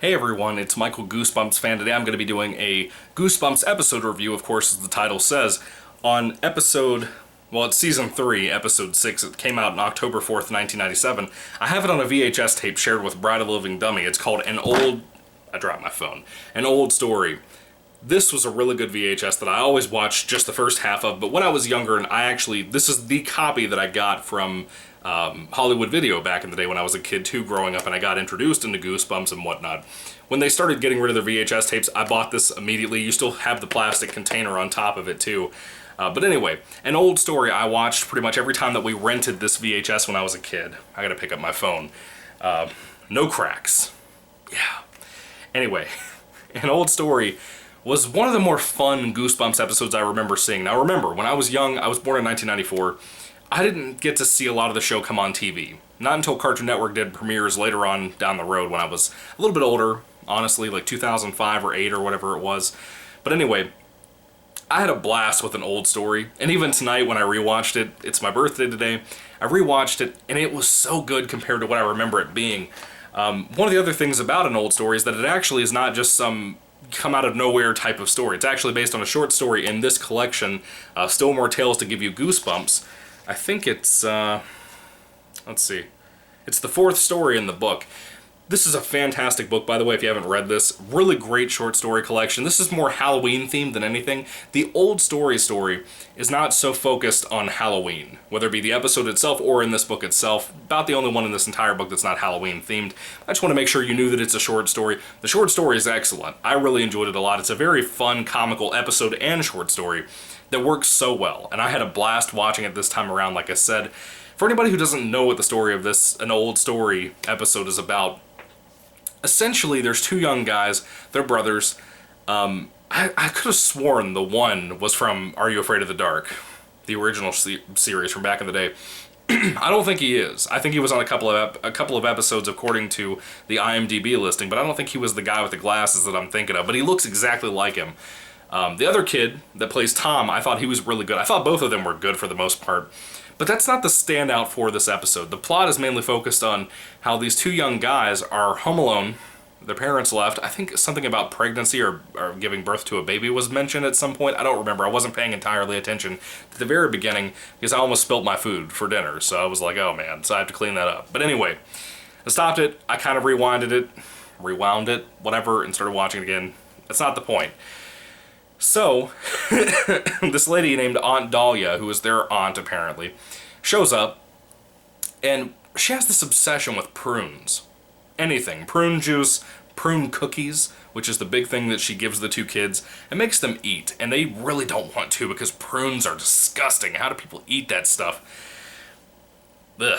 Hey everyone, it's Michael GoosebumpsFan. Today I'm going to be doing a Goosebumps episode review, of course, as the title says, on it's Season 3, Episode 6. It came out on October 4th, 1997. I have it on a VHS tape shared with Bride of a Living Dummy. It's called I dropped my phone. An Old Story. This was a really good VHS that I always watched just the first half of, but when I was younger, this is the copy that I got from Hollywood Video back in the day when I was a kid too, growing up, and I got introduced into Goosebumps and whatnot. When they started getting rid of their VHS tapes, I bought this immediately. You still have the plastic container on top of it too. But anyway, An Old Story I watched pretty much every time that we rented this VHS when I was a kid. I gotta pick up my phone. No cracks. Yeah. Anyway, An Old Story was one of the more fun Goosebumps episodes I remember seeing. Now remember, when I was young, I was born in 1994, I didn't get to see a lot of the show come on TV. Not until Cartoon Network did premieres later on down the road when I was a little bit older, honestly, like 2005 or 8 or whatever it was. But anyway, I had a blast with An Old Story, and even tonight when I rewatched it, it's my birthday today, I rewatched it, and it was so good compared to what I remember it being. One of the other things about An Old Story is that it actually is not just some come out of nowhere type of story. It's actually based on a short story in this collection, Still More Tales to Give You Goosebumps. I think it's, let's see, it's the 4th story in the book. This is a fantastic book, by the way, if you haven't read this. Really great short story collection. This is more Halloween themed than anything. The Old Story is not so focused on Halloween, whether it be the episode itself or in this book itself. About the only one in this entire book that's not Halloween themed. I just want to make sure you knew that it's a short story. The short story is excellent. I really enjoyed it a lot. It's a very fun, comical episode and short story that works so well, and I had a blast watching it this time around, like I said. For anybody who doesn't know what the story of this An Old Story episode is about, essentially, there's two young guys, they're brothers. I could have sworn the one was from Are You Afraid of the Dark? The original series from back in the day. I don't think he is. I think he was on a couple of episodes according to the IMDb listing, but I don't think he was the guy with the glasses that I'm thinking of, but he looks exactly like him. The other kid that plays Tom, I thought he was really good. I thought both of them were good for the most part. But that's not the standout for this episode. The plot is mainly focused on how these two young guys are home alone. Their parents left. I think something about pregnancy or giving birth to a baby was mentioned at some point. I don't remember. I wasn't paying entirely attention to the very beginning because I almost spilt my food for dinner. So I was like, oh man, so I have to clean that up. But anyway, I stopped it. I kind of rewound it, whatever, and started watching it again. That's not the point. So, this lady named Aunt Dahlia, who is their aunt apparently, shows up, and she has this obsession with prunes. Anything. Prune juice, prune cookies, which is the big thing that she gives the two kids, and makes them eat. And they really don't want to because prunes are disgusting. How do people eat that stuff? Ugh.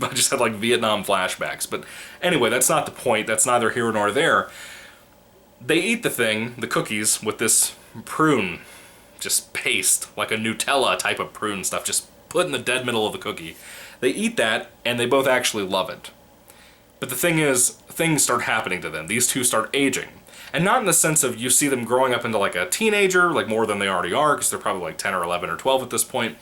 I just had like Vietnam flashbacks. But anyway, that's not the point. That's neither here nor there. They eat the thing, the cookies, with this prune, just paste, like a Nutella type of prune stuff, just put in the dead middle of the cookie. They eat that, and they both actually love it. But the thing is, things start happening to them. These two start aging. And not in the sense of you see them growing up into like a teenager, like more than they already are, because they're probably like 10 or 11 or 12 at this point.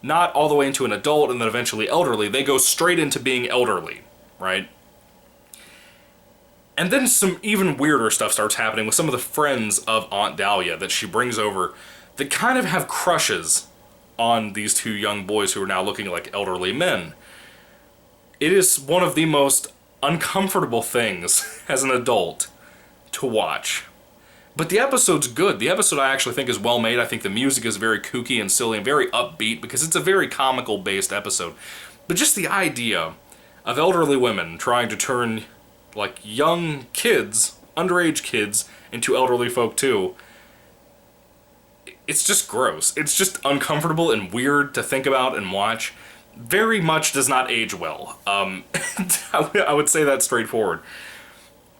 Not all the way into an adult and then eventually elderly. They go straight into being elderly, right? And then some even weirder stuff starts happening with some of the friends of Aunt Dahlia that she brings over that kind of have crushes on these two young boys who are now looking like elderly men. It is one of the most uncomfortable things as an adult to watch. But the episode's good. The episode I actually think is well made. I think the music is very kooky and silly and very upbeat because it's a very comical based episode. But just the idea of elderly women trying to turn like young kids, underage kids, into elderly folk too. It's just gross. It's just uncomfortable and weird to think about and watch. Very much does not age well. I would say that straightforward.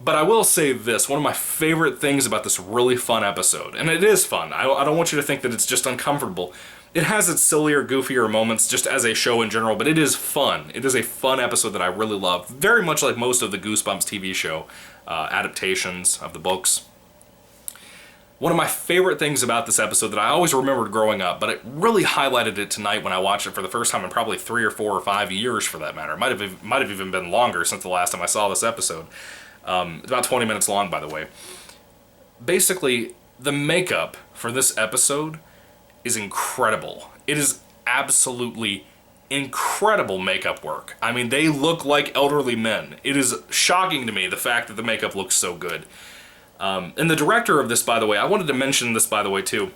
But I will say this, one of my favorite things about this really fun episode, and it is fun, I don't want you to think that it's just uncomfortable. It has its sillier, goofier moments just as a show in general, but it is fun. It is a fun episode that I really love. Very much like most of the Goosebumps TV show adaptations of the books. One of my favorite things about this episode that I always remembered growing up, but it really highlighted it tonight when I watched it for the first time in probably 3 or 4 or 5 years for that matter. It might have even been longer since the last time I saw this episode. It's about 20 minutes long, by the way. Basically, the makeup for this episode is incredible. It is absolutely incredible makeup work. I mean, they look like elderly men. It is shocking to me, the fact that the makeup looks so good. And the director of this, by the way, I wanted to mention this, by the way, too.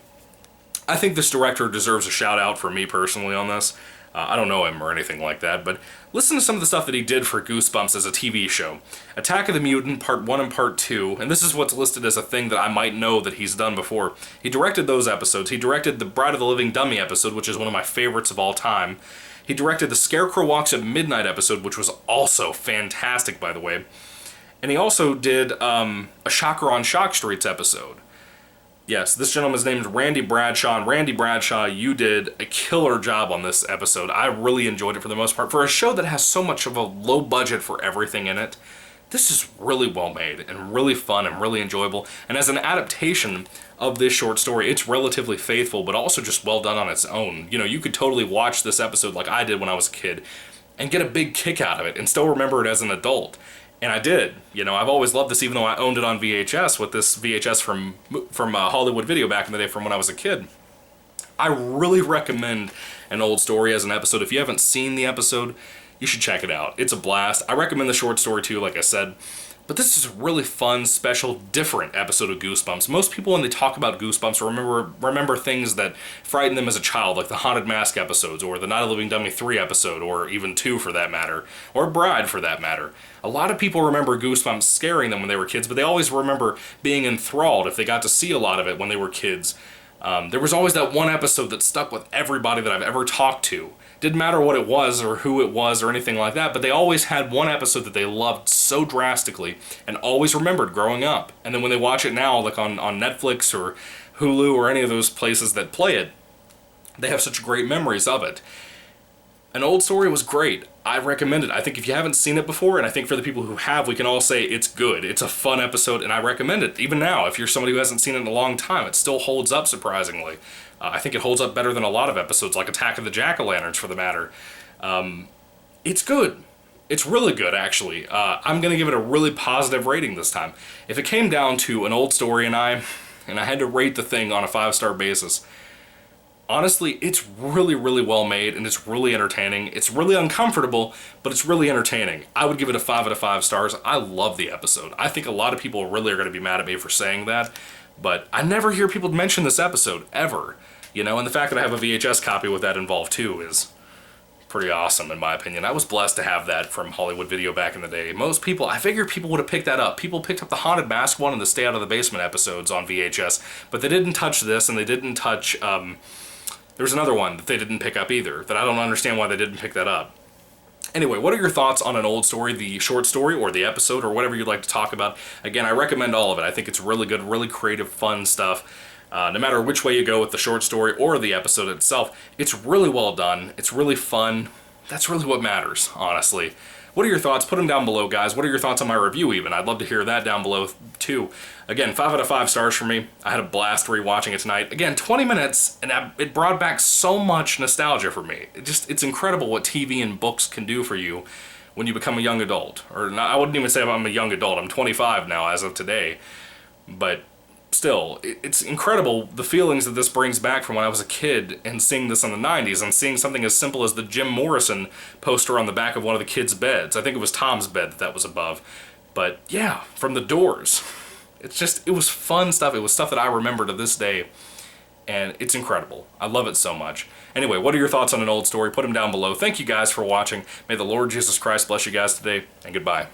I think this director deserves a shout out for me personally on this. I don't know him or anything like that, but listen to some of the stuff that he did for Goosebumps as a TV show. Attack of the Mutant, Part 1 and Part 2, and this is what's listed as a thing that I might know that he's done before. He directed those episodes. He directed the Bride of the Living Dummy episode, which is one of my favorites of all time. He directed the Scarecrow Walks at Midnight episode, which was also fantastic, by the way. And he also did a Shocker on Shock Streets episode. Yes, this gentleman's name is Randy Bradshaw, and Randy Bradshaw, you did a killer job on this episode. I really enjoyed it for the most part. For a show that has so much of a low budget for everything in it, this is really well made and really fun and really enjoyable. And as an adaptation of this short story, it's relatively faithful, but also just well done on its own. You know, you could totally watch this episode like I did when I was a kid and get a big kick out of it and still remember it as an adult. And I did. You know, I've always loved this, even though I owned it on VHS, with this VHS from Hollywood Video back in the day from when I was a kid. I really recommend An Old Story as an episode. If you haven't seen the episode, you should check it out. It's a blast. I recommend the short story too, like I said. But this is a really fun, special, different episode of Goosebumps. Most people, when they talk about Goosebumps, remember things that frightened them as a child, like the Haunted Mask episodes, or the Night of the Living Dummy 3 episode, or even 2 for that matter, or Bride for that matter. A lot of people remember Goosebumps scaring them when they were kids, but they always remember being enthralled if they got to see a lot of it when they were kids. There was always that one episode that stuck with everybody that I've ever talked to. Didn't matter what it was or who it was or anything like that, but they always had one episode that they loved so drastically and always remembered growing up. And then when they watch it now, like on Netflix or Hulu or any of those places that play it, they have such great memories of it. An Old Story was great. I recommend it. I think if you haven't seen it before, and I think for the people who have, we can all say it's good. It's a fun episode, and I recommend it. Even now, if you're somebody who hasn't seen it in a long time, it still holds up surprisingly. I think it holds up better than a lot of episodes, like Attack of the Jack-O-Lanterns for the matter. It's good. It's really good, actually. I'm going to give it a really positive rating this time. If it came down to An Old Story and I had to rate the thing on a 5-star basis, honestly, it's really, really well made, and it's really entertaining. It's really uncomfortable, but it's really entertaining. I would give it a 5 out of 5 stars. I love the episode. I think a lot of people really are going to be mad at me for saying that, but I never hear people mention this episode, ever. You know, and the fact that I have a VHS copy with that involved, too, is pretty awesome, in my opinion. I was blessed to have that from Hollywood Video back in the day. Most people, I figured people would have picked that up. People picked up the Haunted Mask one and the Stay Out of the Basement episodes on VHS, but they didn't touch this, and they didn't touch, there's another one that they didn't pick up either, that I don't understand why they didn't pick that up. Anyway, what are your thoughts on An Old Story, the short story, or the episode, or whatever you'd like to talk about? Again, I recommend all of it. I think it's really good, really creative, fun stuff. No matter which way you go with the short story or the episode itself, it's really well done. It's really fun. That's really what matters, honestly. What are your thoughts? Put them down below, guys. What are your thoughts on my review, even? I'd love to hear that down below, too. Again, 5 out of 5 stars for me. I had a blast rewatching it tonight. Again, 20 minutes, and it brought back so much nostalgia for me. It's incredible what TV and books can do for you when you become a young adult. Or not, I wouldn't even say I'm a young adult. I'm 25 now, as of today. But still, it's incredible the feelings that this brings back from when I was a kid and seeing this in the 90s and seeing something as simple as the Jim Morrison poster on the back of one of the kids' beds. I think it was Tom's bed that was above. But yeah, from The Doors. It was fun stuff. It was stuff that I remember to this day. And it's incredible. I love it so much. Anyway, what are your thoughts on An Old Story? Put them down below. Thank you guys for watching. May the Lord Jesus Christ bless you guys today, and goodbye.